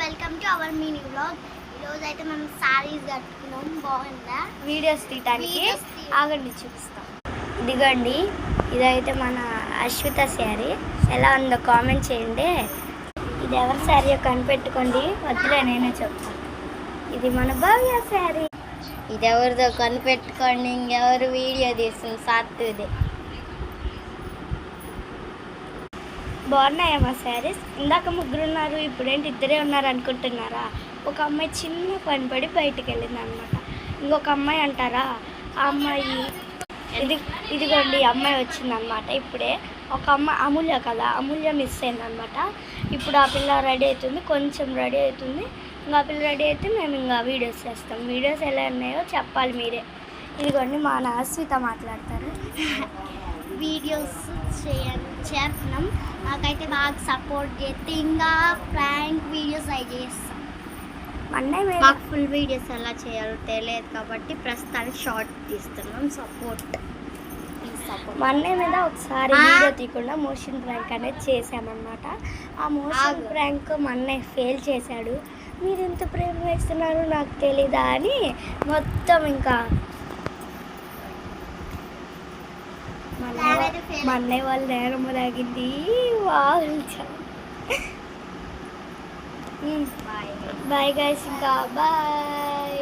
Welcome to our mini vlog. ఈరోజు అయితే మనం సారీస్ కట్టుకున్నాం. బాగుందా? వీడియోస్ తీయడానికి ఆగండి చూపిస్తాం. ఇదిగోండి, ఇదైతే మన అశ్విత శారీ. ఎలా ఉందో కామెంట్ చేయండి. ఇది ఎవరి శారీ కనిపెట్టుకోండి, వద్దులే నేనే చెప్తాను. ఇది మన భవ్య శారీ. ఇది ఎవరిదో కనిపెట్టుకోండి, ఇంకెవరు వీడియో తీస్తుంది సాత్తుది. బాగున్నాయా మా శారీస్? ఇందాక ముగ్గురు ఉన్నారు, ఇప్పుడేంటి ఇద్దరే ఉన్నారు అనుకుంటున్నారా? ఒక అమ్మాయి చిన్న పని పడి బయటికి వెళ్ళింది అనమాట. ఇంకొక అమ్మాయి అంటారా, ఆ అమ్మాయి ఇదిగోండి అమ్మాయి వచ్చిందనమాట. ఇప్పుడే ఒక అమ్మాయి అమూల్య కదా, అమూల్య మిస్ అయిందనమాట. ఇప్పుడు ఆ పిల్ల రెడీ అవుతుంది, కొంచెం రెడీ అవుతుంది. ఇంకా ఆ పిల్ల రెడీ అయితే మేము ఇంకా వీడియోస్ చేస్తాం. వీడియోస్ ఎలా ఉన్నాయో చెప్పాలి మీరే. ఇదిగోండి మా అశ్విత మాట్లాడతారు. వీడియోస్ చేస్తున్నాం. నాకైతే బాగా సపోర్ట్ చేస్తే ఇంకా ప్రాంక్ వీడియోస్ అవి చేస్తాం. మాకు ఫుల్ వీడియోస్ ఎలా చేయాలో తెలియదు కాబట్టి ప్రస్తుతానికి షార్ట్ తీస్తున్నాం. సపోర్ట్ మా అన్నయ్య మీద ఒకసారి వీడియో తీయకుండా మోషన్ ప్రాంక్ అనేది చేశామన్నమాట. ఆ మోషన్ ప్రాంక్ మా అన్నయ్య ఫెయిల్ చేశాడు. మీరు ఎంత ప్రేమ వేస్తున్నారు నాకు తెలీదా అని మొత్తం ఇంకా మా అన్నయ్య వాళ్ళు నేరమ్మ తాగింది. బాయ్ గైస్, ఇంకా బాయ్.